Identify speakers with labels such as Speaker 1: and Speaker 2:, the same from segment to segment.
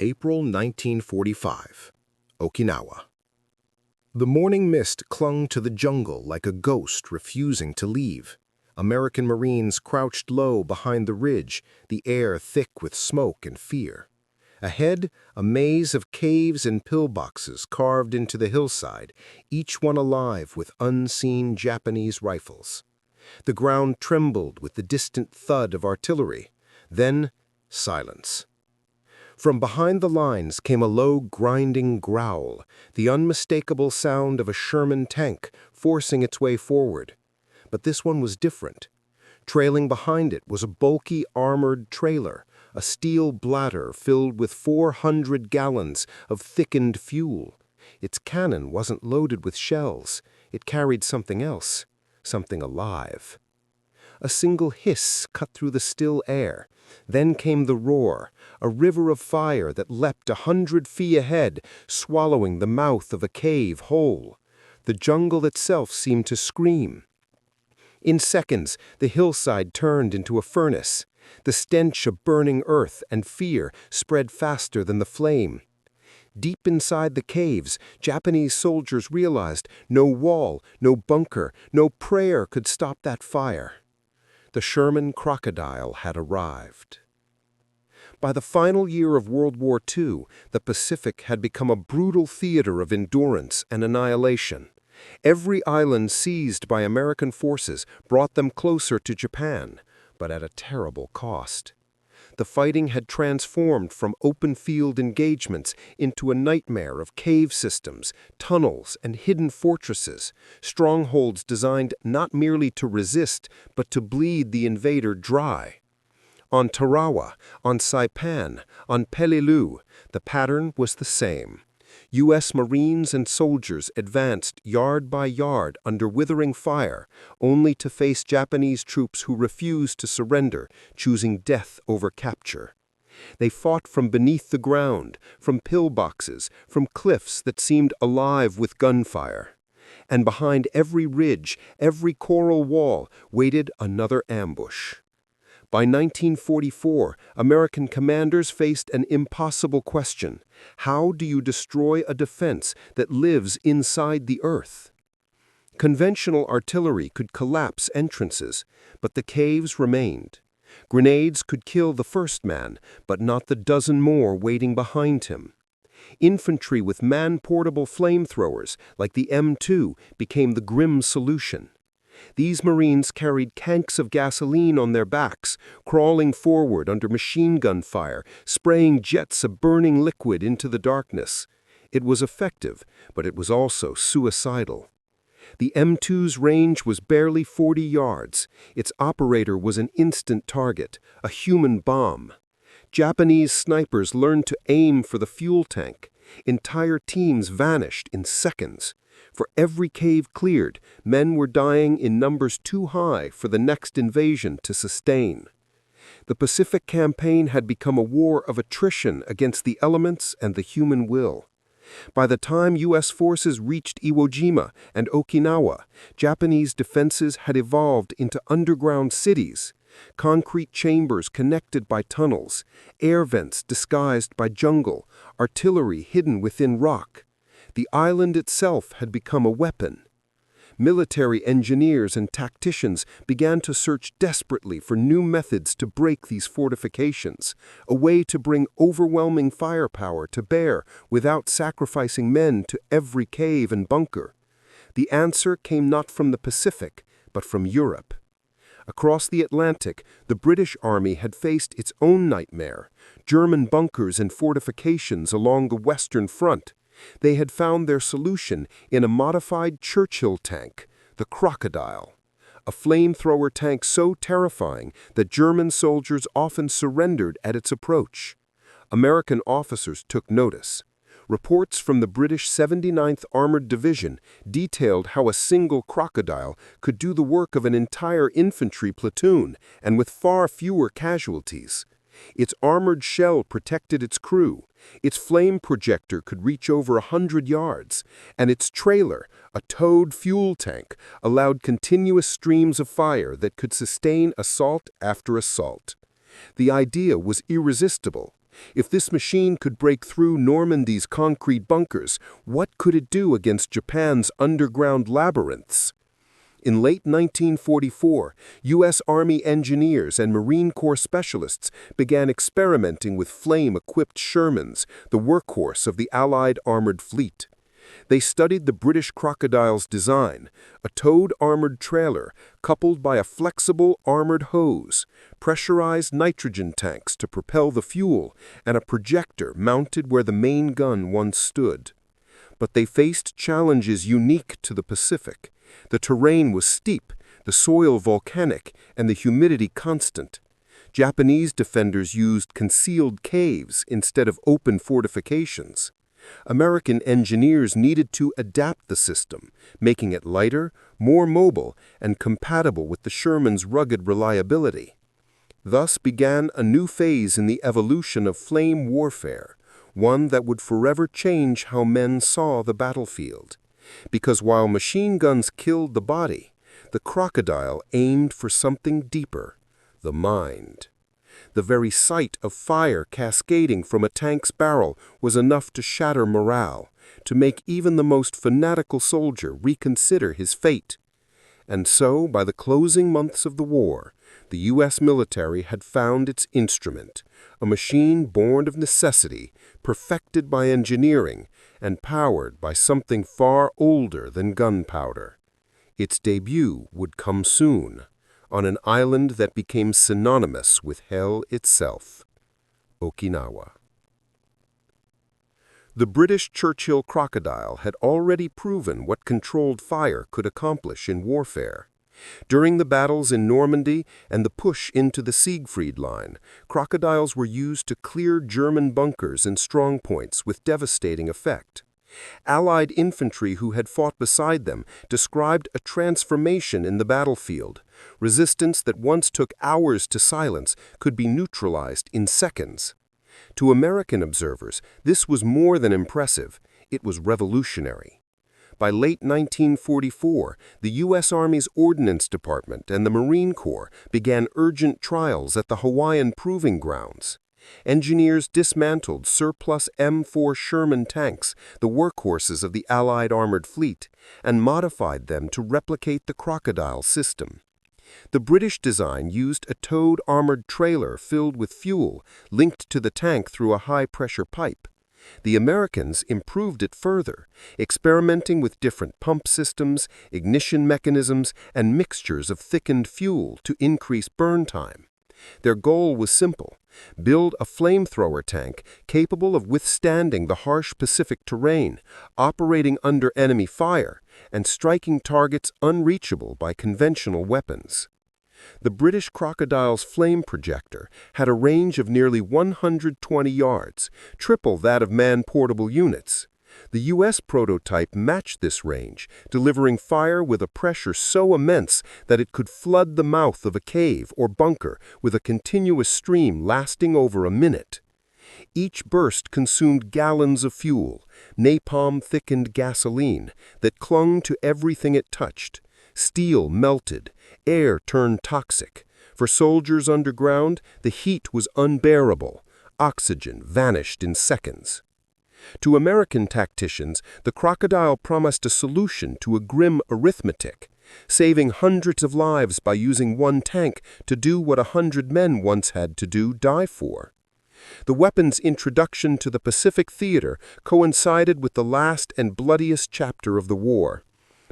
Speaker 1: April 1945, Okinawa. The morning mist clung to the jungle like a ghost refusing to leave. American Marines crouched low behind the ridge, the air thick with smoke and fear. Ahead, a maze of caves and pillboxes carved into the hillside, each one alive with unseen Japanese rifles. The ground trembled with the distant thud of artillery. Then, silence. From behind the lines came a low, grinding growl, the unmistakable sound of a Sherman tank forcing its way forward. But this one was different. Trailing behind it was a bulky, armored trailer, a steel bladder filled with 400 gallons of thickened fuel. Its cannon wasn't loaded with shells. It carried something else, something alive. A single hiss cut through the still air. Then came the roar, a river of fire that leapt 100 feet ahead, swallowing the mouth of a cave whole. The jungle itself seemed to scream. In seconds, the hillside turned into a furnace. The stench of burning earth and fear spread faster than the flame. Deep inside the caves, Japanese soldiers realized no wall, no bunker, no prayer could stop that fire. The Sherman Crocodile had arrived. By the final year of World War II, the Pacific had become a brutal theater of endurance and annihilation. Every island seized by American forces brought them closer to Japan, but at a terrible cost. The fighting had transformed from open-field engagements into a nightmare of cave systems, tunnels, and hidden fortresses, strongholds designed not merely to resist, but to bleed the invader dry. On Tarawa, on Saipan, on Peleliu, the pattern was the same. U.S. Marines and soldiers advanced yard by yard under withering fire, only to face Japanese troops who refused to surrender, choosing death over capture. They fought from beneath the ground, from pillboxes, from cliffs that seemed alive with gunfire. And behind every ridge, every coral wall, waited another ambush. By 1944, American commanders faced an impossible question. How do you destroy a defense that lives inside the earth? Conventional artillery could collapse entrances, but the caves remained. Grenades could kill the first man, but not the dozen more waiting behind him. Infantry with man-portable flamethrowers, like the M2, became the grim solution. These Marines carried tanks of gasoline on their backs, crawling forward under machine gun fire, spraying jets of burning liquid into the darkness. It was effective, but it was also suicidal. The M2's range was barely 40 yards. Its operator was an instant target, a human bomb. Japanese snipers learned to aim for the fuel tank. Entire teams vanished in seconds. For every cave cleared, men were dying in numbers too high for the next invasion to sustain. The Pacific Campaign had become a war of attrition against the elements and the human will. By the time U.S. forces reached Iwo Jima and Okinawa, Japanese defenses had evolved into underground cities, concrete chambers connected by tunnels, air vents disguised by jungle, artillery hidden within rock. The island itself had become a weapon. Military engineers and tacticians began to search desperately for new methods to break these fortifications, a way to bring overwhelming firepower to bear without sacrificing men to every cave and bunker. The answer came not from the Pacific, but from Europe. Across the Atlantic, the British Army had faced its own nightmare, German bunkers and fortifications along the Western Front. They had found their solution in a modified Churchill tank, the Crocodile, a flamethrower tank so terrifying that German soldiers often surrendered at its approach. American officers took notice. Reports from the British 79th Armored Division detailed how a single Crocodile could do the work of an entire infantry platoon, and with far fewer casualties. Its armored shell protected its crew, its flame projector could reach over 100 yards, and its trailer, a towed fuel tank, allowed continuous streams of fire that could sustain assault after assault. The idea was irresistible.
Speaker 2: If this machine could break through Normandy's concrete bunkers, what could it do against Japan's underground labyrinths? In late 1944, U.S. Army engineers and Marine Corps specialists began experimenting with flame-equipped Shermans, the workhorse of the Allied armored fleet. They studied the British Crocodile's design, a towed armored trailer coupled by a flexible armored hose, pressurized nitrogen tanks to propel the fuel, and a projector mounted where the main gun once stood. But they faced challenges unique to the Pacific. The terrain was steep, the soil volcanic, and the humidity constant. Japanese defenders used concealed caves instead of open fortifications. American engineers needed to adapt the system, making it lighter, more mobile, and compatible with the Sherman's rugged reliability. Thus began a new phase in the evolution of flame warfare, one that would forever change how men saw the battlefield. Because while machine guns killed the body, the Crocodile aimed for something deeper, the mind. The very sight of fire cascading from a tank's barrel was enough to shatter morale, to make even the most fanatical soldier reconsider his fate. And so, by the closing months of the war, the U.S. military had found its instrument, a machine born of necessity, perfected by engineering, and powered by something far older than gunpowder. Its debut would come soon, on an island that became synonymous with hell itself, Okinawa. The British Churchill Crocodile had already proven what controlled fire could accomplish in warfare. During the battles in Normandy and the push into the Siegfried Line, crocodiles were used to clear German bunkers and strongpoints with devastating effect. Allied infantry who had fought beside them described a transformation in the battlefield. Resistance that once took hours to silence could be neutralized in seconds. To American observers, this was more than impressive. It was revolutionary. By late 1944, the U.S. Army's Ordnance Department and the Marine Corps began urgent trials at the Hawaiian Proving Grounds. Engineers dismantled surplus M4 Sherman tanks, the workhorses of the Allied armored fleet, and modified them to replicate the Crocodile system. The British design used a towed armored trailer filled with fuel, linked to the tank through a high-pressure pipe. The Americans improved it further, experimenting with different pump systems, ignition mechanisms, and mixtures of thickened fuel to increase burn time. Their goal was simple: build a flamethrower tank capable of withstanding the harsh Pacific terrain, operating under enemy fire, and striking targets unreachable by conventional weapons. The British Crocodile's flame projector had a range of nearly 120 yards, triple that of man-portable units. The U.S. prototype matched this range, delivering fire with a pressure so immense that it could flood the mouth of a cave or bunker with a continuous stream lasting over a minute. Each burst consumed gallons of fuel, napalm-thickened gasoline, that clung to everything it touched. Steel melted, air turned toxic. For soldiers underground, the heat was unbearable. Oxygen vanished in seconds. To American tacticians, the Crocodile promised a solution to a grim arithmetic, saving hundreds of lives by using one tank to do what 100 men once had to die for. The weapon's introduction to the Pacific theater coincided with the last and bloodiest chapter of the war.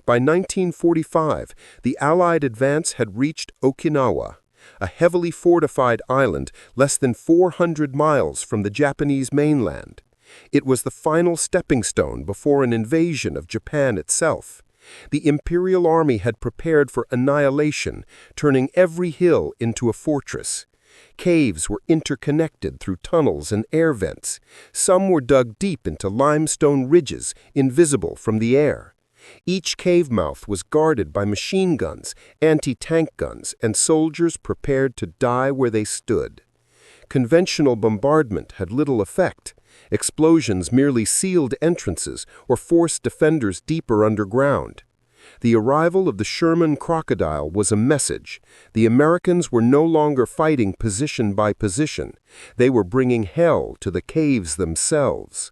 Speaker 2: By 1945, the Allied advance had reached Okinawa, a heavily fortified island less than 400 miles from the Japanese mainland. It was the final stepping stone before an invasion of Japan itself. The Imperial Army had prepared for annihilation, turning every hill into a fortress. Caves were interconnected through tunnels and air vents. Some were dug deep into limestone ridges, invisible from the air. Each cave mouth was guarded by machine guns, anti-tank guns, and soldiers prepared to die where they stood. Conventional bombardment had little effect. Explosions merely sealed entrances or forced defenders deeper underground. The arrival of the Sherman Crocodile was a message. The Americans were no longer fighting position by position. They were bringing hell to the caves themselves.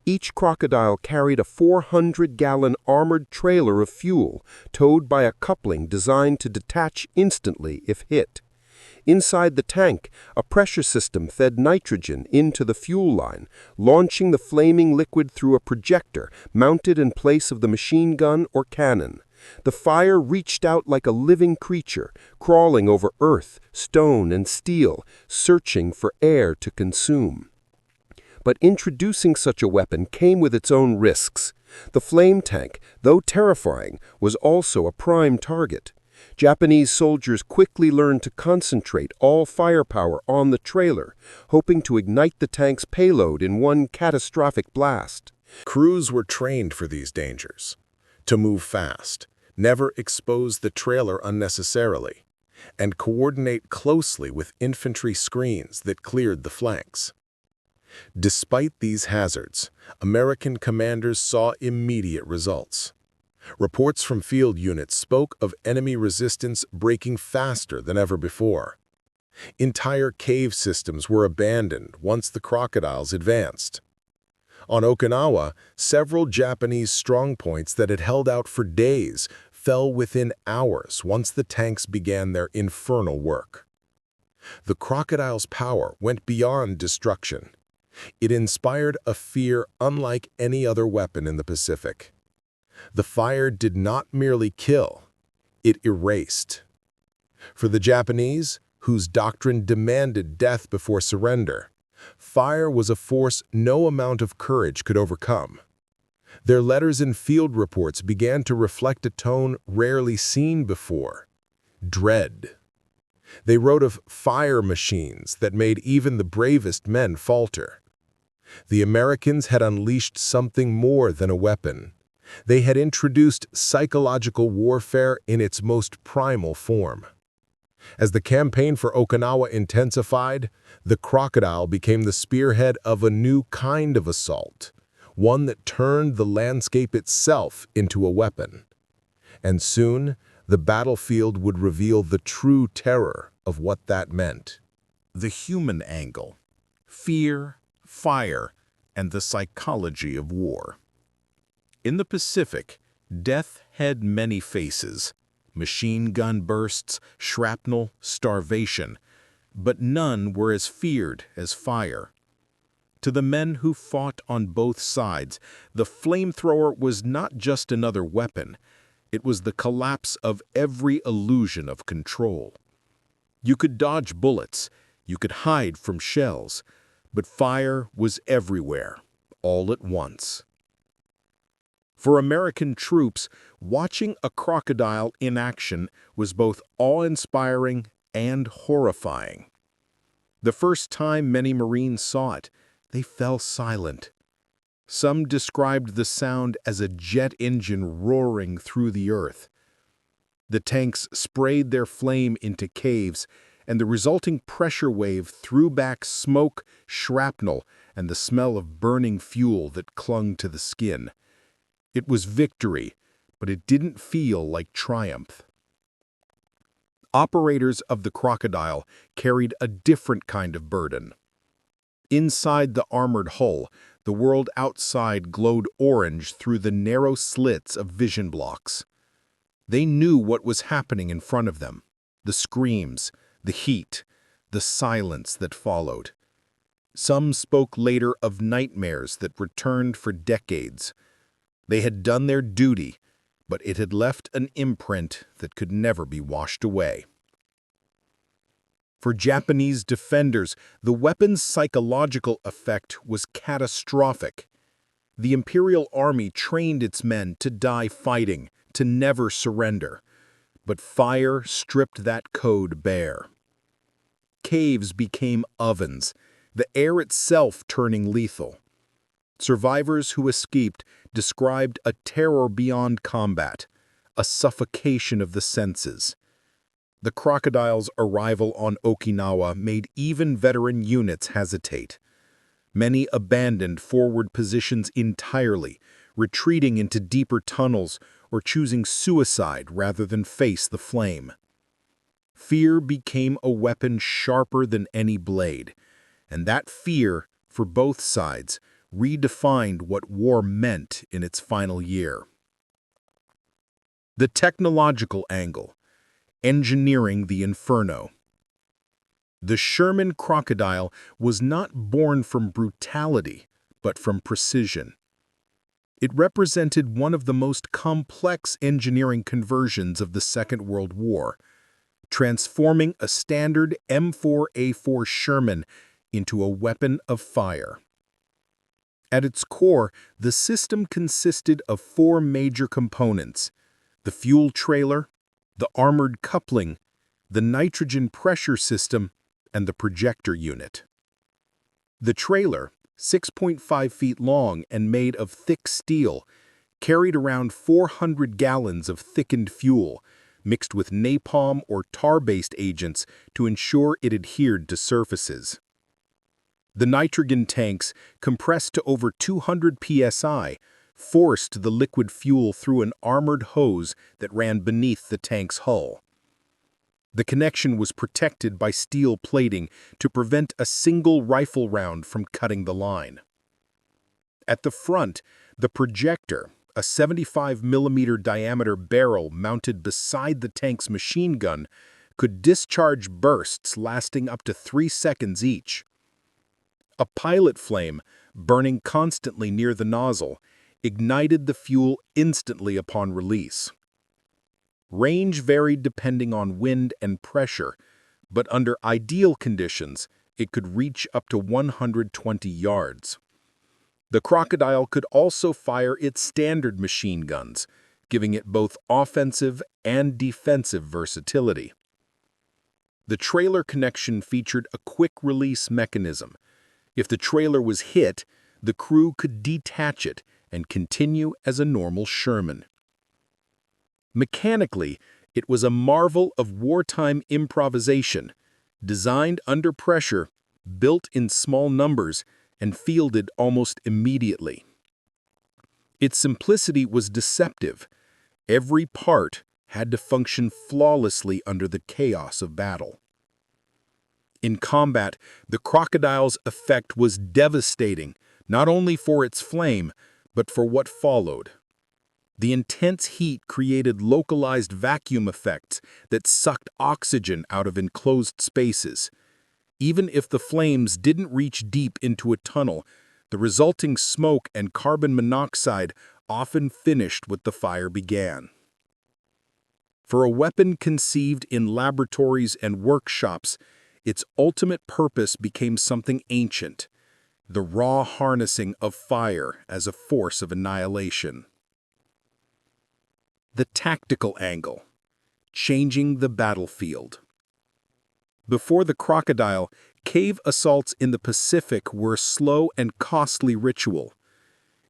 Speaker 2: Each crocodile carried a 400-gallon armored trailer of fuel, towed by a coupling designed to detach instantly if hit. Inside the tank, a pressure system fed nitrogen into the fuel line, launching the flaming liquid through a projector mounted in place of the machine gun or cannon. The fire reached out like a living creature, crawling over earth, stone, and steel, searching for air to consume. But introducing such a weapon came with its own risks. The flame tank, though terrifying, was also a prime target. Japanese soldiers quickly learned to concentrate all firepower on the trailer, hoping to ignite the tank's payload in one catastrophic blast.
Speaker 1: Crews were trained for these dangers. To move fast, never expose the trailer unnecessarily, and coordinate closely with infantry screens that cleared the flanks. Despite these hazards, American commanders saw immediate results. Reports from field units spoke of enemy resistance breaking faster than ever before. Entire cave systems were abandoned once the crocodiles advanced. On Okinawa, several Japanese strongpoints that had held out for days fell within hours once the tanks began their infernal work. The crocodile's power went beyond destruction. It inspired a fear unlike any other weapon in the Pacific. The fire did not merely kill, it erased. For the Japanese, whose doctrine demanded death before surrender, fire was a force no amount of courage could overcome. Their letters and field reports began to reflect a tone rarely seen before: dread. They wrote of fire machines that made even the bravest men falter. The Americans had unleashed something more than a weapon. They had introduced psychological warfare in its most primal form. As the campaign for Okinawa intensified, the crocodile became the spearhead of a new kind of assault, one that turned the landscape itself into a weapon. And soon, the battlefield would reveal the true terror of what that meant.
Speaker 3: The human angle, fear, fire, and the psychology of war. In the Pacific, death had many faces: machine gun bursts, shrapnel, starvation, but none were as feared as fire. To the men who fought on both sides, the flamethrower was not just another weapon, it was the collapse of every illusion of control. You could dodge bullets, you could hide from shells, but fire was everywhere, all at once. For American troops, watching a crocodile in action was both awe-inspiring and horrifying. The first time many Marines saw it, they fell silent. Some described the sound as a jet engine roaring through the earth. The tanks sprayed their flame into caves, and the resulting pressure wave threw back smoke, shrapnel, and the smell of burning fuel that clung to the skin. It was victory, but it didn't feel like triumph. Operators of the crocodile carried a different kind of burden. Inside the armored hull, the world outside glowed orange through the narrow slits of vision blocks. They knew what was happening in front of them: the screams, the heat, the silence that followed. Some spoke later of nightmares that returned for decades. They had done their duty, but it had left an imprint that could never be washed away. For Japanese defenders, the weapon's psychological effect was catastrophic. The Imperial Army trained its men to die fighting, to never surrender. But fire stripped that code bare. Caves became ovens, the air itself turning lethal. Survivors who escaped described a terror beyond combat, a suffocation of the senses. The crocodile's arrival on Okinawa made even veteran units hesitate. Many abandoned forward positions entirely, retreating into deeper tunnels or choosing suicide rather than face the flame. Fear became a weapon sharper than any blade, and that fear, for both sides, redefined what war meant in its final year. The technological angle, engineering the inferno. The Sherman Crocodile was not born from brutality, but from precision. It represented one of the most complex engineering conversions of the Second World War, transforming a standard M4A4 Sherman into a weapon of fire. At its core, the system consisted of four major components: the fuel trailer, the armored coupling, the nitrogen pressure system, and the projector unit. The trailer, 6.5 feet long and made of thick steel, carried around 400 gallons of thickened fuel, mixed with napalm or tar-based agents to ensure it adhered to surfaces. The nitrogen tanks, compressed to over 200 psi, forced the liquid fuel through an armored hose that ran beneath the tank's hull. The connection was protected by steel plating to prevent a single rifle round from cutting the line. At the front, the projector, a 75mm diameter barrel mounted beside the tank's machine gun, could discharge bursts lasting up to 3 seconds each. A pilot flame, burning constantly near the nozzle, ignited the fuel instantly upon release. Range varied depending on wind and pressure, but under ideal conditions, it could reach up to 120 yards. The Crocodile could also fire its standard machine guns, giving it both offensive and defensive versatility. The trailer connection featured a quick-release mechanism. If the trailer was hit, the crew could detach it and continue as a normal Sherman. Mechanically, it was a marvel of wartime improvisation, designed under pressure, built in small numbers, and fielded almost immediately. Its simplicity was deceptive. Every part had to function flawlessly under the chaos of battle. In combat, the Crocodile's effect was devastating, not only for its flame, but for what followed. The intense heat created localized vacuum effects that sucked oxygen out of enclosed spaces. Even if the flames didn't reach deep into a tunnel, the resulting smoke and carbon monoxide often finished what the fire began. For a weapon conceived in laboratories and workshops, its ultimate purpose became something ancient: the raw harnessing of fire as a force of annihilation. The tactical angle, changing the battlefield. Before the Crocodile, cave assaults in the Pacific were a slow and costly ritual.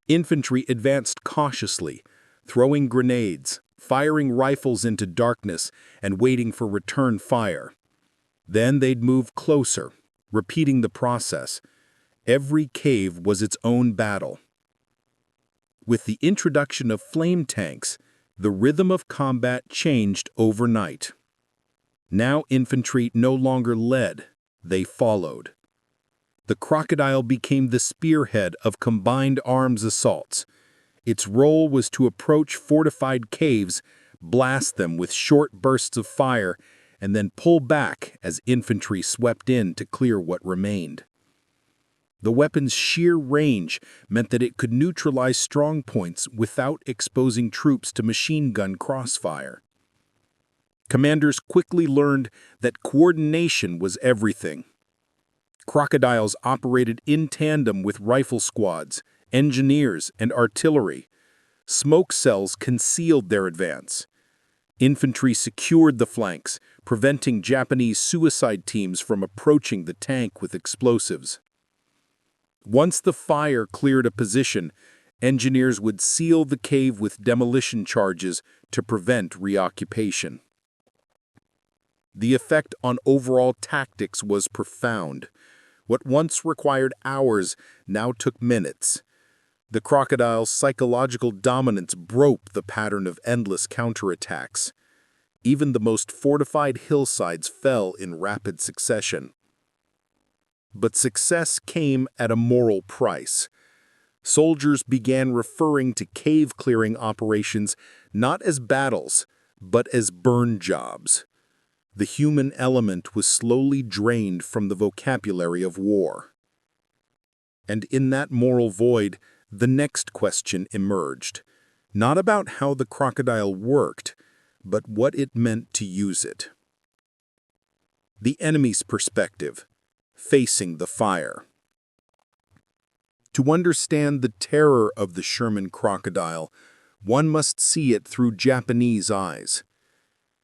Speaker 3: Infantry advanced cautiously, throwing grenades, firing rifles into darkness, and waiting for return fire. Then they'd move closer, repeating the process. Every cave was its own battle. With the introduction of flame tanks, the rhythm of combat changed overnight. Now infantry no longer led, they followed. The Crocodile became the spearhead of combined arms assaults. Its role was to approach fortified caves, blast them with short bursts of fire, and then pull back as infantry swept in to clear what remained. The weapon's sheer range meant that it could neutralize strong points without exposing troops to machine gun crossfire. Commanders quickly learned that coordination was everything. Crocodiles operated in tandem with rifle squads, engineers, and artillery. Smoke cells concealed their advance. Infantry secured the flanks, preventing Japanese suicide teams from approaching the tank with explosives. Once the fire cleared a position, engineers would seal the cave with demolition charges to prevent reoccupation. The effect on overall tactics was profound. What once required hours now took minutes. The crocodile's psychological dominance broke the pattern of endless counterattacks. Even the most fortified hillsides fell in rapid succession. But success came at a moral price. Soldiers began referring to cave-clearing operations not as battles, but as burn jobs. The human element was slowly drained from the vocabulary of war. And in that moral void, the next question emerged, not about how the crocodile worked, but what it meant to use it. The enemy's perspective, facing the fire. To understand the terror of the Sherman crocodile, one must see it through Japanese eyes.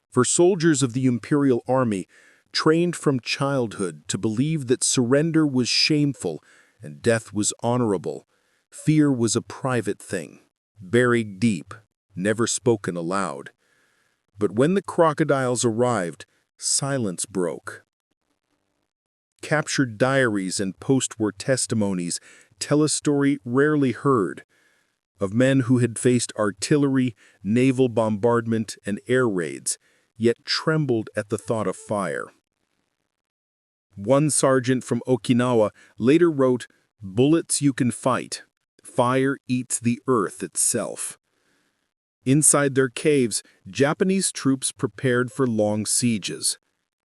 Speaker 3: For soldiers of the Imperial Army, trained from childhood to believe that surrender was shameful and death was honorable, fear was a private thing, buried deep, never spoken aloud. But when the crocodiles arrived, silence broke. Captured diaries and post-war testimonies tell a story rarely heard, of men who had faced artillery, naval bombardment, and air raids, yet trembled at the thought of fire. One sergeant from Okinawa later wrote, "Bullets you can fight. Fire eats the earth itself." Inside their caves, Japanese troops prepared for long sieges.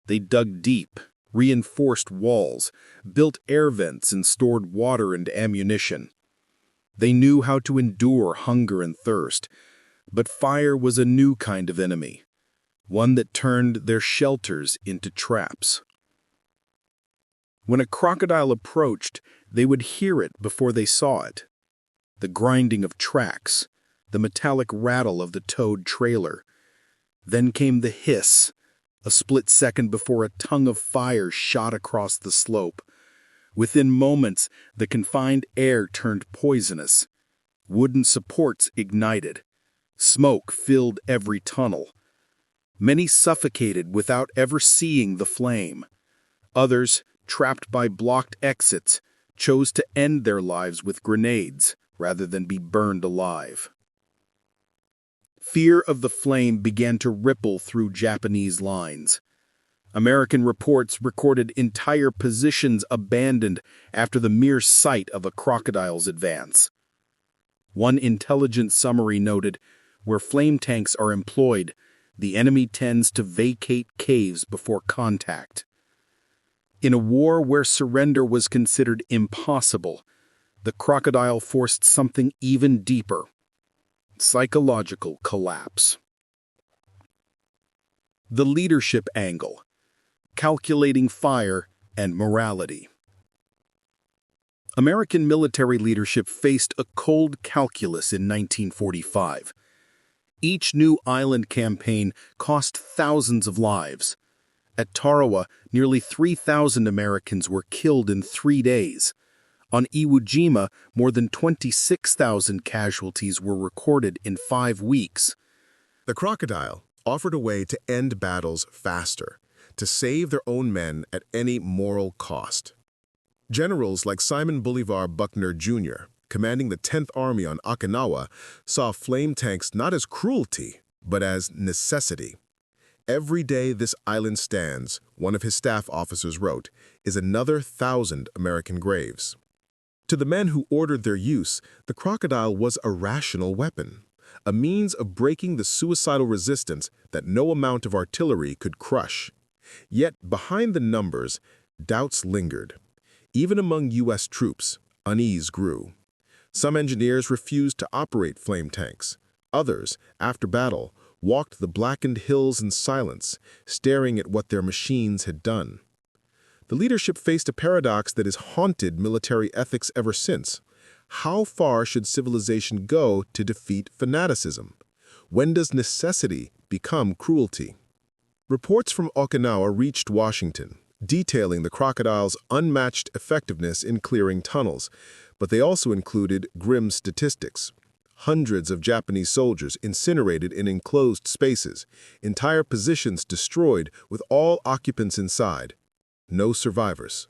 Speaker 3: They dug deep, reinforced walls, built air vents, and stored water and ammunition. They knew how to endure hunger and thirst, but fire was a new kind of enemy, one that turned their shelters into traps. When a crocodile approached, they would hear it before they saw it. The grinding of tracks, the metallic rattle of the towed trailer. Then came the hiss, a split second before a tongue of fire shot across the slope. Within moments, the confined air turned poisonous. Wooden supports ignited. Smoke filled every tunnel. Many suffocated without ever seeing the flame. Others, trapped by blocked exits, chose to end their lives with grenades rather than be burned alive. Fear of the flame began to ripple through Japanese lines. American reports recorded entire positions abandoned after the mere sight of a crocodile's advance. One intelligence summary noted, "Where flame tanks are employed, the enemy tends to vacate caves before contact." In a war where surrender was considered impossible, the crocodile forced something even deeper: psychological collapse. The leadership angle, calculating fire and morality. American military leadership faced a cold calculus in 1945. Each new island campaign cost thousands of lives. At Tarawa, nearly 3,000 Americans were killed in 3 days. On Iwo Jima, more than 26,000 casualties were recorded in 5 weeks.
Speaker 1: The crocodile offered a way to end battles faster, to save their own men at any moral cost. Generals like Simon Bolivar Buckner, Jr., commanding the 10th Army on Okinawa, saw flame tanks not as cruelty, but as necessity. "Every day this island stands," one of his staff officers wrote, "is another 1,000 American graves." To the men who ordered their use, the crocodile was a rational weapon, a means of breaking the suicidal resistance that no amount of artillery could crush. Yet, behind the numbers, doubts lingered. Even among U.S. troops, unease grew. Some engineers refused to operate flame tanks. Others, after battle, walked the blackened hills in silence, staring at what their machines had done. The leadership faced a paradox that has haunted military ethics ever since. How far should civilization go to defeat fanaticism? When does necessity become cruelty? Reports from Okinawa reached Washington, detailing the crocodile's unmatched effectiveness in clearing tunnels, but they also included grim statistics. Hundreds of Japanese soldiers incinerated in enclosed spaces, entire positions destroyed with all occupants inside. No survivors.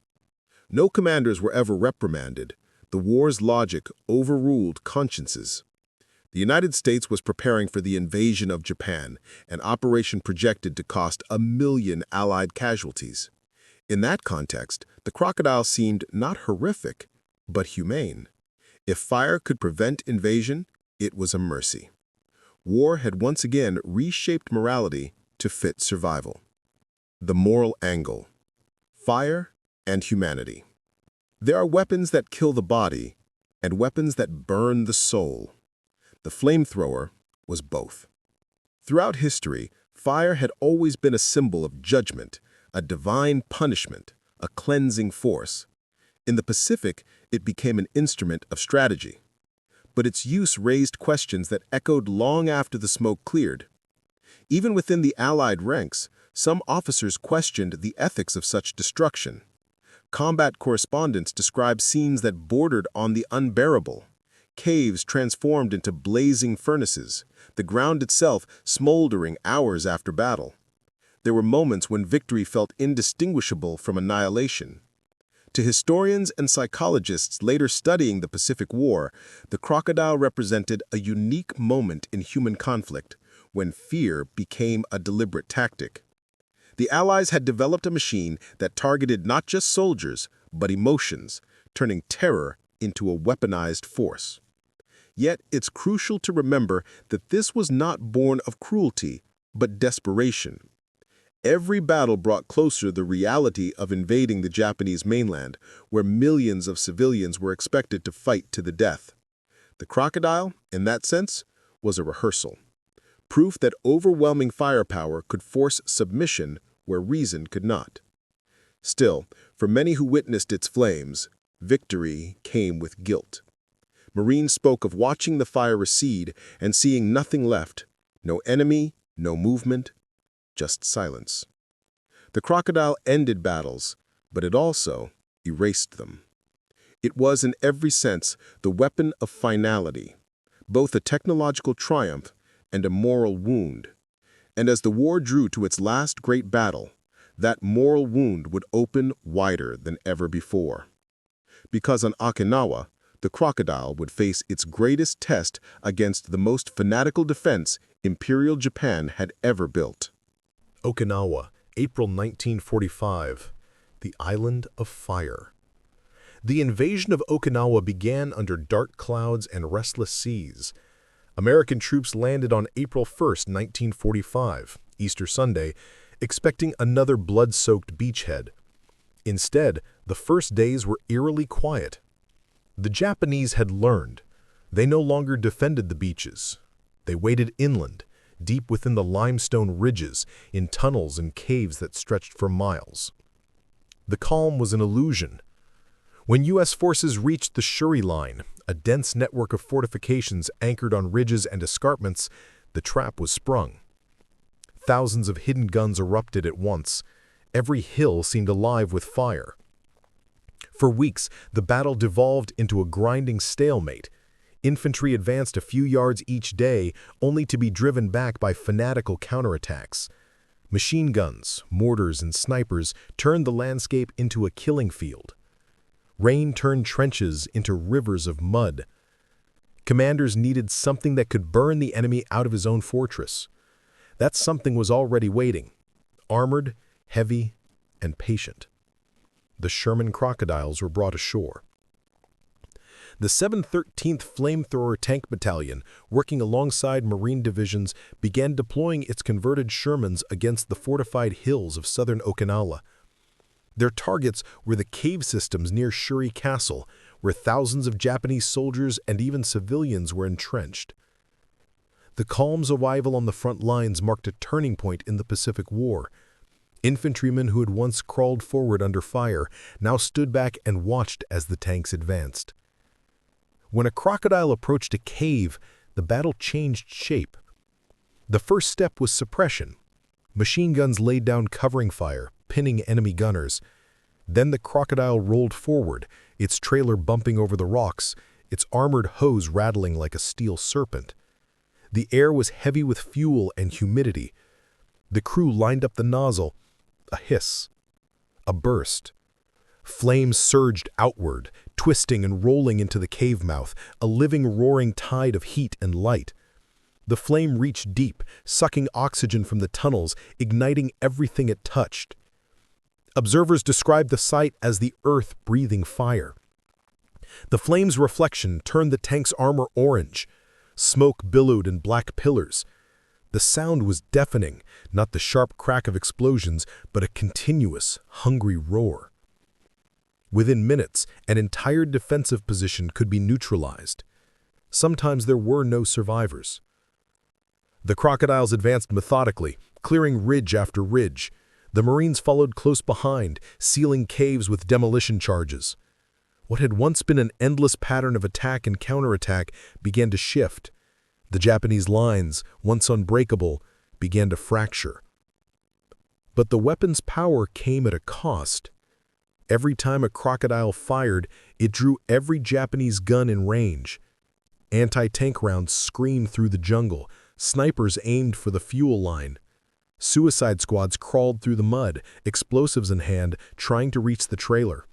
Speaker 1: No commanders were ever reprimanded, The war's logic overruled consciences. The United States was preparing for the invasion of Japan, an operation projected to cost 1 million Allied casualties. In that context, the crocodile seemed not horrific, but humane. If fire could prevent invasion, it was a mercy. War had once again reshaped morality to fit survival. The moral angle: fire and humanity. There are weapons that kill the body and weapons that burn the soul. The flamethrower was both. Throughout history, fire had always been a symbol of judgment, a divine punishment, a cleansing force. In the Pacific, it became an instrument of strategy. But its use raised questions that echoed long after the smoke cleared. Even within the Allied ranks, some officers questioned the ethics of such destruction. Combat correspondents described scenes that bordered on the unbearable. Caves transformed into blazing furnaces, the ground itself smoldering hours after battle. There were moments when victory felt indistinguishable from annihilation. To historians and psychologists later studying the Pacific War, the crocodile represented a unique moment in human conflict, when fear became a deliberate tactic. The Allies had developed a machine that targeted not just soldiers, but emotions, turning terror into a weaponized force. Yet it's crucial to remember that this was not born of cruelty, but desperation. Every battle brought closer the reality of invading the Japanese mainland, where millions of civilians were expected to fight to the death. The crocodile, in that sense, was a rehearsal. Proof that overwhelming firepower could force submission where reason could not. Still, for many who witnessed its flames, victory came with guilt. Marines spoke of watching the fire recede and seeing nothing left, no enemy, no movement, just silence. The crocodile ended battles, but it also erased them. It was in every sense the weapon of finality, both a technological triumph and a moral wound. And as the war drew to its last great battle, that moral wound would open wider than ever before. Because on Okinawa, the crocodile would face its greatest test against the most fanatical defense Imperial Japan had ever built.
Speaker 4: Okinawa, April 1945, the Island of Fire. The invasion of Okinawa began under dark clouds and restless seas. American troops landed on April 1, 1945, Easter Sunday, expecting another blood-soaked beachhead. Instead, the first days were eerily quiet. The Japanese had learned. They no longer defended the beaches. They waded inland, deep within the limestone ridges, in tunnels and caves that stretched for miles. The calm was an illusion. When U.S. forces reached the Shuri Line, a dense network of fortifications anchored on ridges and escarpments, the trap was sprung. Thousands of hidden guns erupted at once. Every hill seemed alive with fire. For weeks, the battle devolved into a grinding stalemate. Infantry advanced a few yards each day, only to be driven back by fanatical counterattacks. Machine guns, mortars, and snipers turned the landscape into a killing field. Rain turned trenches into rivers of mud. Commanders needed something that could burn the enemy out of his own fortress. That something was already waiting, armored, heavy, and patient. The Sherman Crocodiles were brought ashore. The 713th Flamethrower Tank Battalion, working alongside Marine divisions, began deploying its converted Shermans against the fortified hills of southern Okinawa. Their targets were the cave systems near Shuri Castle, where thousands of Japanese soldiers and even civilians were entrenched. The calm's arrival on the front lines marked a turning point in the Pacific War. Infantrymen who had once crawled forward under fire now stood back and watched as the tanks advanced. When a crocodile approached a cave, the battle changed shape. The first step was suppression. Machine guns laid down covering fire, pinning enemy gunners. Then the crocodile rolled forward, its trailer bumping over the rocks, its armored hose rattling like a steel serpent. The air was heavy with fuel and humidity. The crew lined up the nozzle. A hiss. A burst. Flames surged outward, twisting and rolling into the cave mouth, a living, roaring tide of heat and light. The flame reached deep, sucking oxygen from the tunnels, igniting everything it touched. Observers described the sight as the earth breathing fire. The flame's reflection turned the tank's armor orange. Smoke billowed in black pillars. The sound was deafening, not the sharp crack of explosions, but a continuous, hungry roar. Within minutes, an entire defensive position could be neutralized. Sometimes there were no survivors. The crocodiles advanced methodically, clearing ridge after ridge. The Marines followed close behind, sealing caves with demolition charges. What had once been an endless pattern of attack and counterattack began to shift. The Japanese lines, once unbreakable, began to fracture. But the weapon's power came at a cost. Every time a crocodile fired, it drew every Japanese gun in range. Anti-tank rounds screamed through the jungle. Snipers aimed for the fuel line. Suicide squads crawled through the mud, explosives in hand, trying to reach the trailer.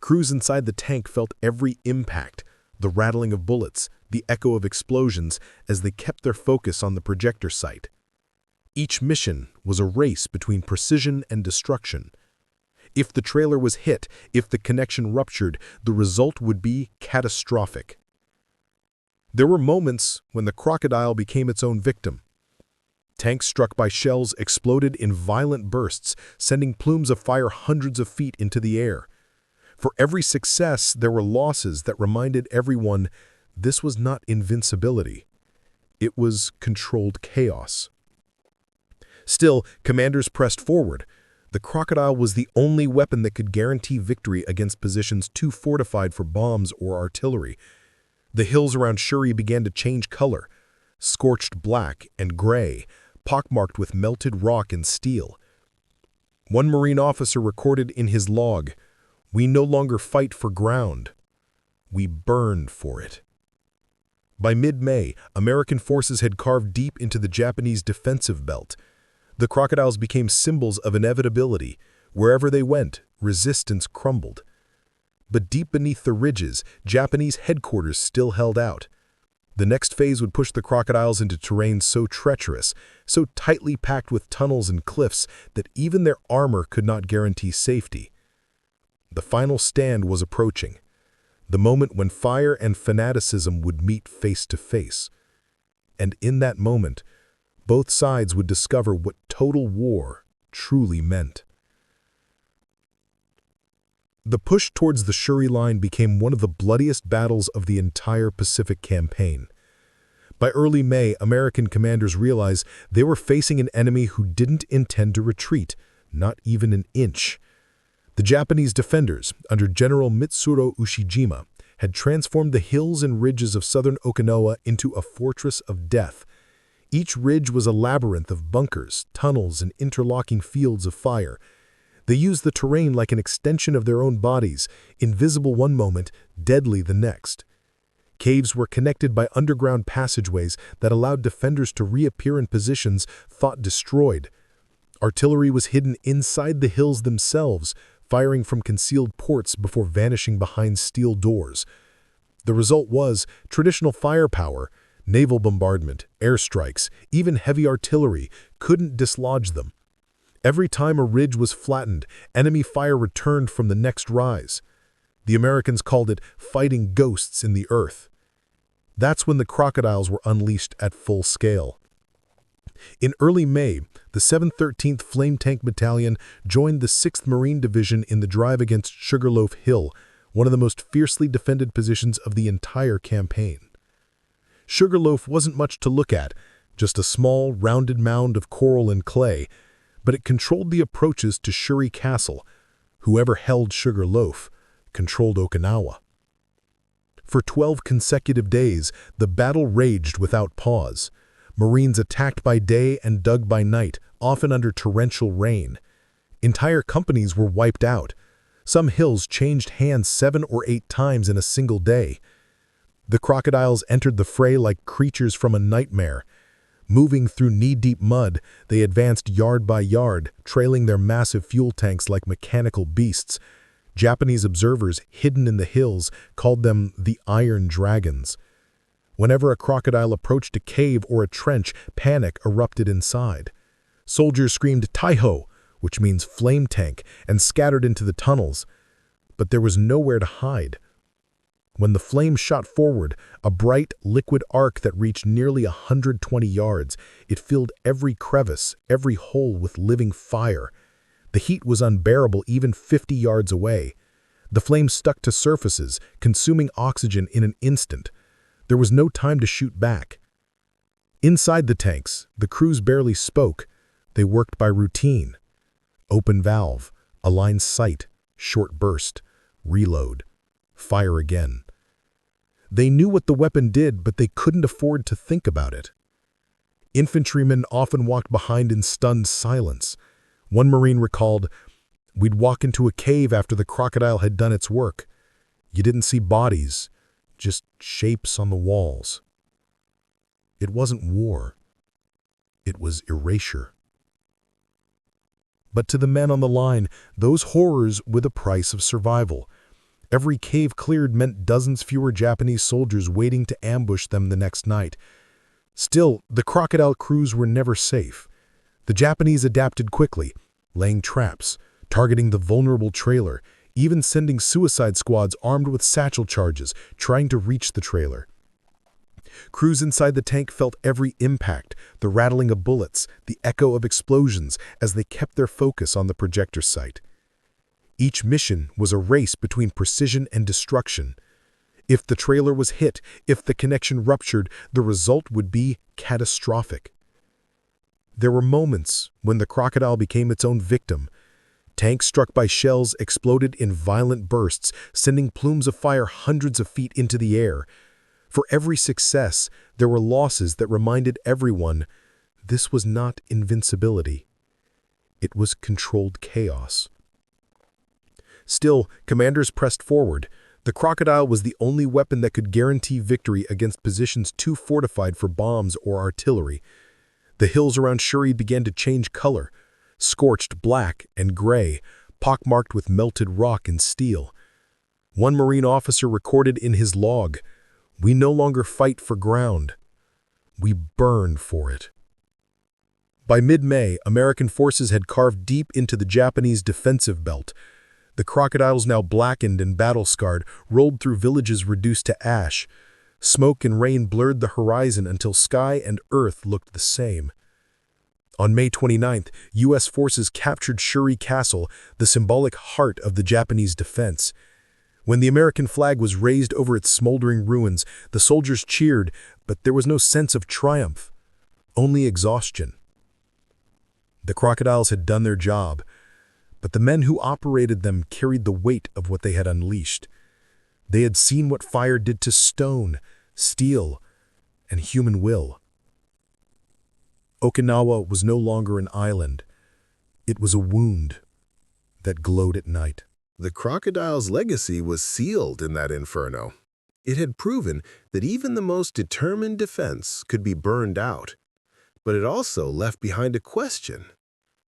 Speaker 4: Crews inside the tank felt every impact, the rattling of bullets, the echo of explosions, as they kept their focus on the projector sight. Each mission was a race between precision and destruction. If the trailer was hit, if the connection ruptured, the result would be catastrophic. There were moments when the crocodile became its own victim. Tanks struck by shells exploded in violent bursts, sending plumes of fire hundreds of feet into the air. For every success, there were losses that reminded everyone this was not invincibility. It was controlled chaos. Still, commanders pressed forward. The crocodile was the only weapon that could guarantee victory against positions too fortified for bombs or artillery. The hills around Shuri began to change color, scorched black and gray, pockmarked with melted rock and steel. One Marine officer recorded in his log, "We no longer fight for ground. We burn for it." By mid-May, American forces had carved deep into the Japanese defensive belt. The crocodiles became symbols of inevitability. Wherever they went, resistance crumbled. But deep beneath the ridges, Japanese headquarters still held out. The next phase would push the crocodiles into terrain so treacherous, so tightly packed with tunnels and cliffs that even their armor could not guarantee safety. The final stand was approaching, the moment when fire and fanaticism would meet face to face. And in that moment, both sides would discover what total war truly meant. The push towards the Shuri Line became one of the bloodiest battles of the entire Pacific campaign. By early May, American commanders realized they were facing an enemy who didn't intend to retreat, not even an inch. The Japanese defenders, under General Mitsuro Ushijima, had transformed the hills and ridges of southern Okinawa into a fortress of death. Each ridge was a labyrinth of bunkers, tunnels, and interlocking fields of fire. They used the terrain like an extension of their own bodies, invisible one moment, deadly the next. Caves were connected by underground passageways that allowed defenders to reappear in positions thought destroyed. Artillery was hidden inside the hills themselves, firing from concealed ports before vanishing behind steel doors. The result was traditional firepower, naval bombardment, airstrikes, even heavy artillery couldn't dislodge them. Every time a ridge was flattened, enemy fire returned from the next rise. The Americans called it fighting ghosts in the earth. That's when the crocodiles were unleashed at full scale. In early May, the 713th Flame Tank Battalion joined the 6th Marine Division in the drive against Sugarloaf Hill, one of the most fiercely defended positions of the entire campaign. Sugarloaf wasn't much to look at, just a small, rounded mound of coral and clay, but it controlled the approaches to Shuri Castle. Whoever held Sugarloaf controlled Okinawa. For 12 consecutive days, the battle raged without pause. Marines attacked by day and dug by night, often under torrential rain. Entire companies were wiped out. Some hills changed hands 7 or 8 times in a single day. The crocodiles entered the fray like creatures from a nightmare. Moving through knee-deep mud, they advanced yard by yard, trailing their massive fuel tanks like mechanical beasts. Japanese observers hidden in the hills called them the Iron Dragons. Whenever a crocodile approached a cave or a trench, panic erupted inside. Soldiers screamed "Taiho," which means flame tank, and scattered into the tunnels. But there was nowhere to hide. When the flame shot forward, a bright, liquid arc that reached nearly 120 yards, it filled every crevice, every hole with living fire. The heat was unbearable even 50 yards away. The flame stuck to surfaces, consuming oxygen in an instant. There was no time to shoot back. Inside the tanks, the crews barely spoke. They worked by routine. Open valve, align sight, short burst, reload, fire again. They knew what the weapon did, but they couldn't afford to think about it. Infantrymen often walked behind in stunned silence. One Marine recalled, "We'd walk into a cave after the crocodile had done its work. You didn't see bodies, just shapes on the walls." It wasn't war. It was erasure. But to the men on the line, those horrors were the price of survival. Every cave cleared meant dozens fewer Japanese soldiers waiting to ambush them the next night. Still, the crocodile crews were never safe. The Japanese adapted quickly, laying traps, targeting the vulnerable trailer, even sending suicide squads armed with satchel charges, trying to reach the trailer. Crews inside the tank felt every impact, the rattling of bullets, the echo of explosions, as they kept their focus on the projector sight. Each mission was a race between precision and destruction. If the trailer was hit, if the connection ruptured, the result would be catastrophic. There were moments when the crocodile became its own victim. Tanks struck by shells exploded in violent bursts, sending plumes of fire hundreds of feet into the air. For every success, there were losses that reminded everyone this was not invincibility. It was controlled chaos. Still, commanders pressed forward. The crocodile was the only weapon that could guarantee victory against positions too fortified for bombs or artillery. The hills around Shuri began to change color, scorched black and gray, pockmarked with melted rock and steel. One Marine officer recorded in his log, "We no longer fight for ground. We burn for it." By mid-May, American forces had carved deep into the Japanese defensive belt. The crocodiles, now blackened and battle-scarred, rolled through villages reduced to ash. Smoke and rain blurred the horizon until sky and earth looked the same. On May 29th, U.S. forces captured Shuri Castle, the symbolic heart of the Japanese defense. When the American flag was raised over its smoldering ruins, the soldiers cheered, but there was no sense of triumph, only exhaustion. The crocodiles had done their job, but the men who operated them carried the weight of what they had unleashed. They had seen what fire did to stone, steel, and human will. Okinawa was no longer an island. It was a wound that glowed at night.
Speaker 1: The crocodile's legacy was sealed in that inferno. It had proven that even the most determined defense could be burned out. But it also left behind a question.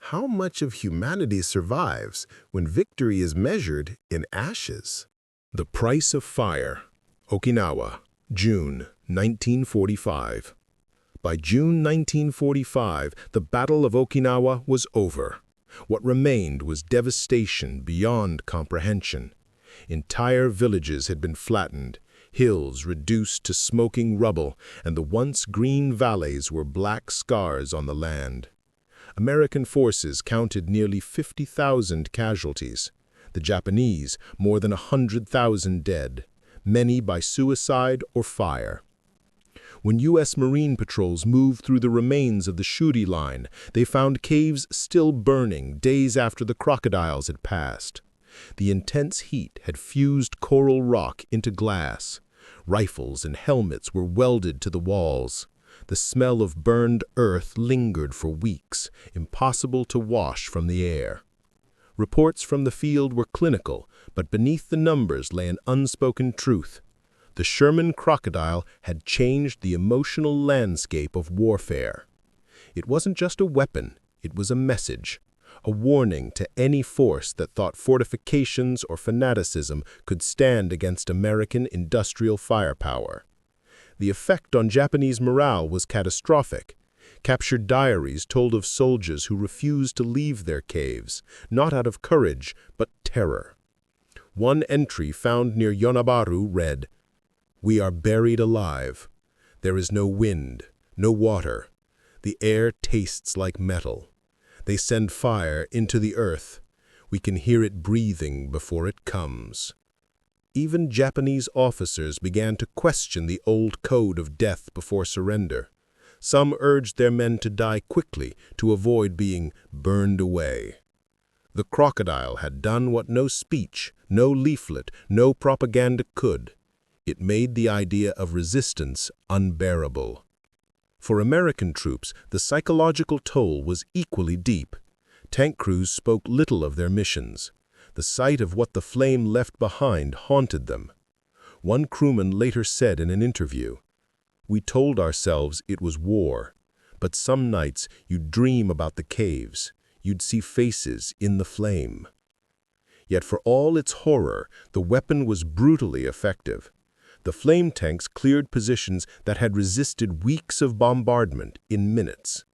Speaker 1: How much of humanity survives when victory is measured in ashes? The Price of Fire, Okinawa, June 1945. By June 1945, the Battle of Okinawa was over. What remained was devastation beyond comprehension. Entire villages had been flattened, hills reduced to smoking rubble, and the once green valleys were black scars on the land. American forces counted nearly 50,000 casualties. The Japanese, more than 100,000 dead, many by suicide or fire. When U.S. Marine patrols moved through the remains of the Shuri Line, they found caves still burning days after the crocodiles had passed. The intense heat had fused coral rock into glass. Rifles and helmets were welded to the walls. The smell of burned earth lingered for weeks, impossible to wash from the air. Reports from the field were clinical, but beneath the numbers lay an unspoken truth. The Sherman Crocodile had changed the emotional landscape of warfare. It wasn't just a weapon, it was a message. a warning to any force that thought fortifications or fanaticism could stand against American industrial firepower. The effect on Japanese morale was catastrophic. Captured diaries told of soldiers who refused to leave their caves, not out of courage, but terror. One entry found near Yonabaru read, "We are buried alive. There is no wind, no water. The air tastes like metal. They send fire into the earth. We can hear it breathing before it comes." Even Japanese officers began to question the old code of death before surrender. Some urged their men to die quickly to avoid being burned away. The crocodile had done what no speech, no leaflet, no propaganda could. It made the idea of resistance unbearable. For American troops, the psychological toll was equally deep. Tank crews spoke little of their missions. The sight of what the flame left behind haunted them. One crewman later said in an interview, "We told ourselves it was war, but some nights you'd dream about the caves. You'd see faces in the flame." Yet for all its horror, the weapon was brutally effective. The flame tanks cleared positions that had resisted weeks of bombardment in minutes.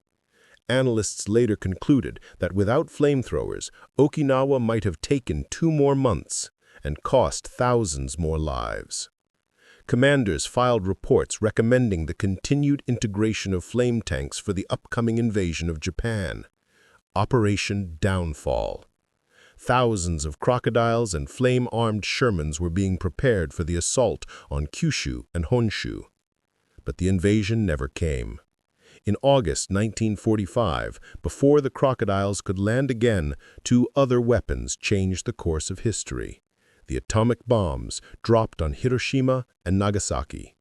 Speaker 1: Analysts later concluded that without flamethrowers, Okinawa might have taken 2 more months and cost thousands more lives. Commanders filed reports recommending the continued integration of flame tanks for the upcoming invasion of Japan. Operation Downfall. Thousands of crocodiles and flame-armed Shermans were being prepared for the assault on Kyushu and Honshu. But the invasion never came. In August 1945, before the crocodiles could land again, 2 other weapons changed the course of history: the atomic bombs dropped on Hiroshima and Nagasaki.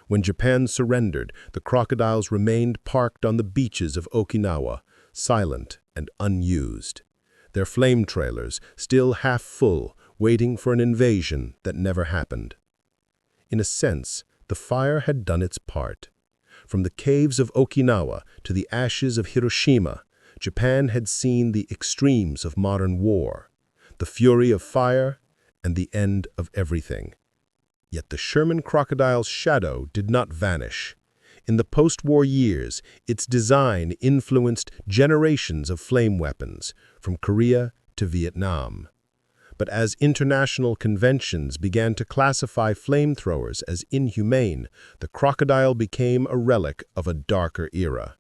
Speaker 1: When Japan surrendered, the crocodiles remained parked on the beaches of Okinawa, silent and unused. Their flame trailers still half full, waiting for an invasion that never happened. In a sense, the fire had done its part. From the caves of Okinawa to the ashes of Hiroshima, Japan had seen the extremes of modern war, the fury of fire and the end of everything. Yet the Sherman Crocodile's shadow did not vanish. In the post-war years, its design influenced generations of flame weapons, from Korea to Vietnam. But as international conventions began to classify flamethrowers as inhumane, the crocodile became a relic of a darker era.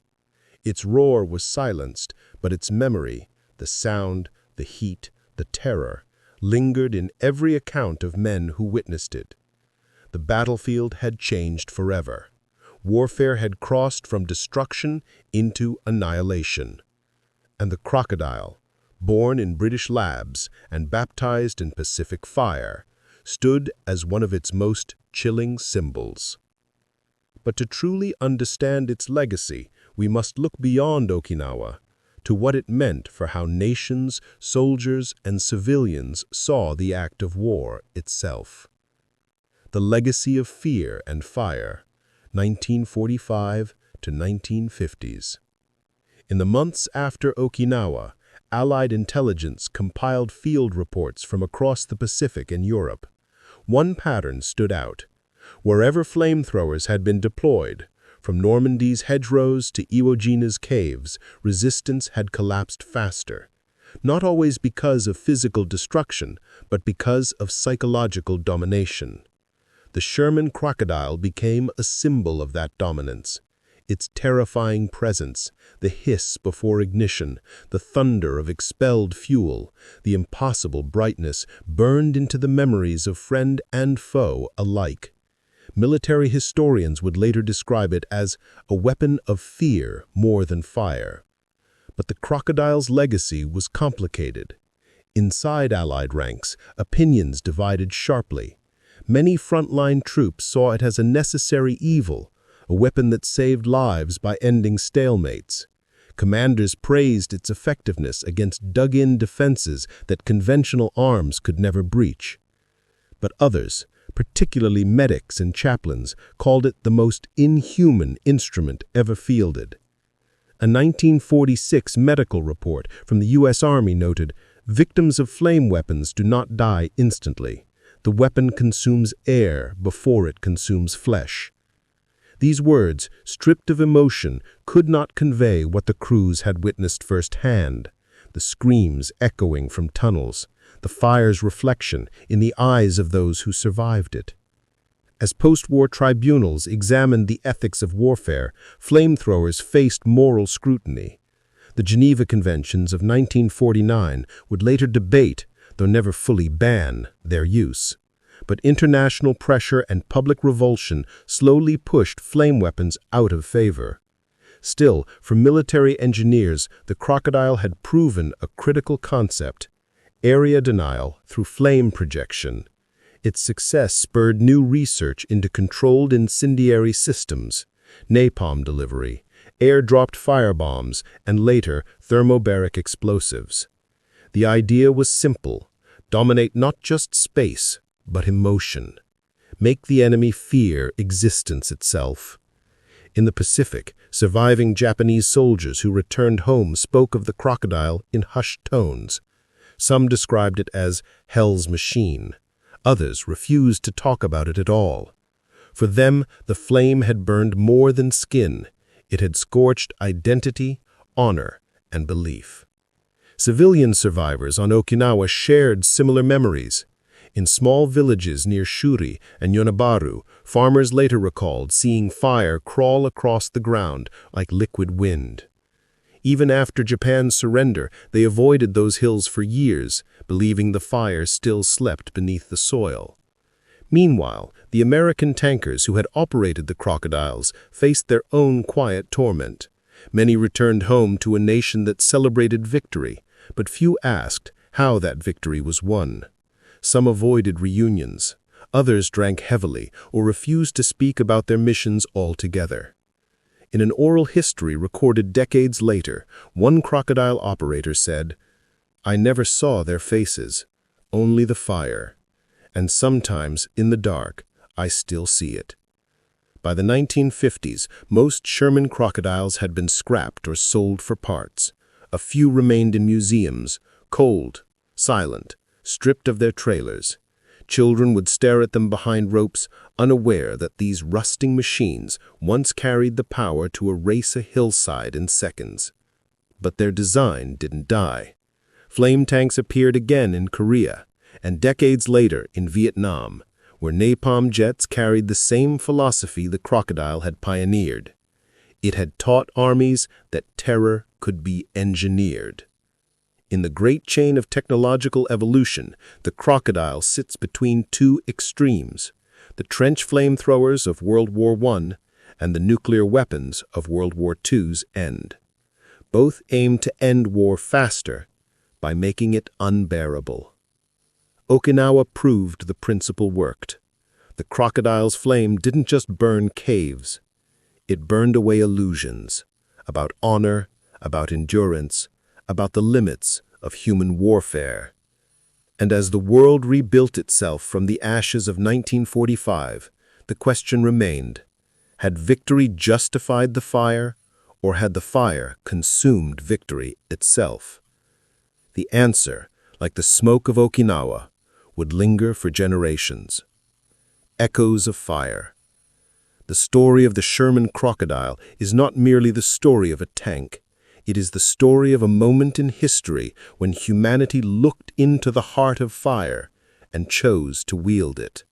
Speaker 1: Its roar was silenced, but its memory, the sound, the heat, the terror, lingered in every account of men who witnessed it. The battlefield had changed forever. Warfare had crossed from destruction into annihilation. And the crocodile, born in British labs and baptized in Pacific fire, stood as one of its most chilling symbols. But to truly understand its legacy, we must look beyond Okinawa, to what it meant for how nations, soldiers, and civilians saw the act of war itself. The legacy of fear and fire, 1945 to 1950s. In the months after Okinawa, Allied intelligence compiled field reports from across the Pacific and Europe. One pattern stood out. Wherever flamethrowers had been deployed, from Normandy's hedgerows to Iwo Jim's caves, resistance had collapsed faster. Not always because of physical destruction, but because of psychological domination. The Sherman Crocodile became a symbol of that dominance. Its terrifying presence, the hiss before ignition, the thunder of expelled fuel, the impossible brightness burned into the memories of friend and foe alike. Military historians would later describe it as a weapon of fear more than fire. But the crocodile's legacy was complicated. Inside Allied ranks, opinions divided sharply. Many frontline troops saw it as a necessary evil, a weapon that saved lives by ending stalemates. Commanders praised its effectiveness against dug-in defenses that conventional arms could never breach. But others, particularly medics and chaplains, called it the most inhuman instrument ever fielded.
Speaker 5: A 1946 medical report from the U.S. Army noted, "Victims of flame weapons do not die instantly. The weapon consumes air before it consumes flesh." These words, stripped of emotion, could not convey what the crews had witnessed firsthand: the screams echoing from tunnels, the fire's reflection in the eyes of those who survived it. As post-war tribunals examined the ethics of warfare, flamethrowers faced moral scrutiny. The Geneva Conventions of 1949 would later debate, though never fully ban, their use. But international pressure and public revulsion slowly pushed flame weapons out of favor. Still, for military engineers, the Crocodile had proven a critical concept: area denial through flame projection. Its success spurred new research into controlled incendiary systems, napalm delivery, air-dropped firebombs, and later thermobaric explosives. The idea was simple: dominate not just space, but emotion. Make the enemy fear existence itself. In the Pacific, surviving Japanese soldiers who returned home spoke of the Crocodile in hushed tones. Some described it as hell's machine. Others refused to talk about it at all. For them, the flame had burned more than skin. It had scorched identity, honor, and belief. Civilian survivors on Okinawa shared similar memories. In small villages near Shuri and Yonabaru, farmers later recalled seeing fire crawl across the ground like liquid wind. Even after Japan's surrender, they avoided those hills for years, believing the fire still slept beneath the soil. Meanwhile, the American tankers who had operated the Crocodiles faced their own quiet torment. Many returned home to a nation that celebrated victory, but few asked how that victory was won. Some avoided reunions. Others drank heavily or refused to speak about their missions altogether. In an oral history recorded decades later, one Crocodile operator said, "I never saw their faces, only the fire. And sometimes, in the dark, I still see it." By the 1950s, most Sherman Crocodiles had been scrapped or sold for parts. A few remained in museums, cold, silent, stripped of their trailers. Children would stare at them behind ropes, unaware that these rusting machines once carried the power to erase a hillside in seconds. But their design didn't die. Flame tanks appeared again in Korea, and decades later in Vietnam, where napalm jets carried the same philosophy the Crocodile had pioneered. It had taught armies that terror could be engineered. In the great chain of technological evolution, the Crocodile sits between two extremes: the trench flamethrowers of World War I and the nuclear weapons of World War II's end. Both aimed to end war faster by making it unbearable. Okinawa proved the principle worked. The Crocodile's flame didn't just burn caves. It burned away illusions about honor, about endurance, about the limits of human warfare. And as the world rebuilt itself from the ashes of 1945, the question remained: had victory justified the fire, or had the fire consumed victory itself? The answer, like the smoke of Okinawa, would linger for generations. Echoes of fire. The story of the Sherman Crocodile is not merely the story of a tank. It is the story of a moment in history when humanity looked into the heart of fire and chose to wield it.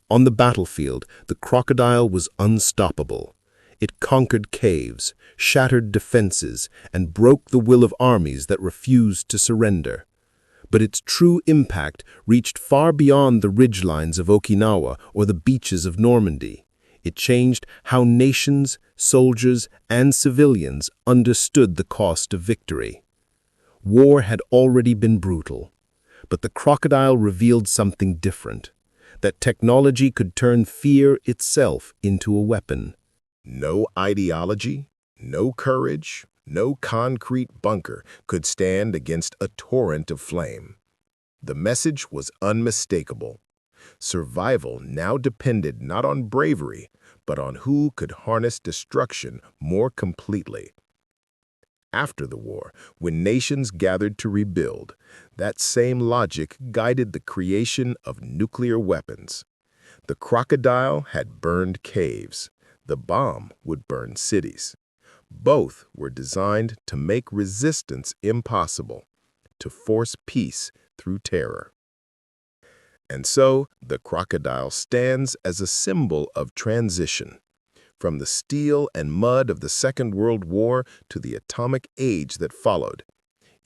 Speaker 5: On the battlefield, the Crocodile was unstoppable. It conquered caves, shattered defenses, and broke the will of armies that refused to surrender. But its true impact reached far beyond the ridgelines of Okinawa or the beaches of Normandy. It changed how nations, soldiers, and civilians understood the cost of victory. War had already been brutal, but the Crocodile revealed something different: that technology could turn fear itself into a weapon.
Speaker 1: No ideology, no courage, no concrete bunker could stand against a torrent of flame. The message was unmistakable. Survival now depended not on bravery, but on who could harness destruction more completely. After the war, when nations gathered to rebuild, that same logic guided the creation of nuclear weapons. The crocodile had burned caves. The bomb would burn cities. Both were designed to make resistance impossible, to force peace through terror. And so, the crocodile stands as a symbol of transition. From the steel and mud of the Second World War to the atomic age that followed,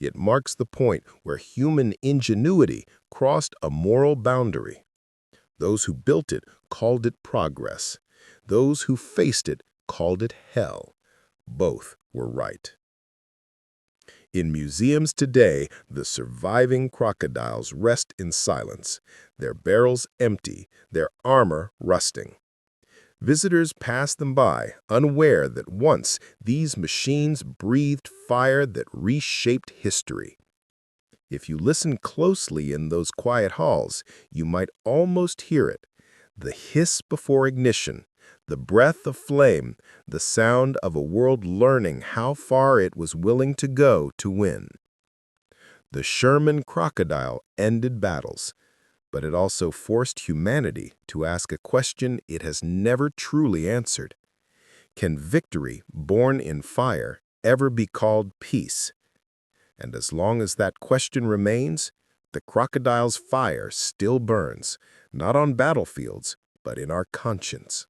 Speaker 1: it marks the point where human ingenuity crossed a moral boundary. Those who built it called it progress. Those who faced it called it hell. Both were right. In museums today, the surviving crocodiles rest in silence, their barrels empty, their armor rusting. Visitors pass them by, unaware that once these machines breathed fire that reshaped history. If you listen closely in those quiet halls, you might almost hear it, the hiss before ignition, the breath of flame, the sound of a world learning how far it was willing to go to win. The Sherman Crocodile ended battles, but it also forced humanity to ask a question it has never truly answered. Can victory, born in fire, ever be called peace? And as long as that question remains, the crocodile's fire still burns, not on battlefields, but in our conscience.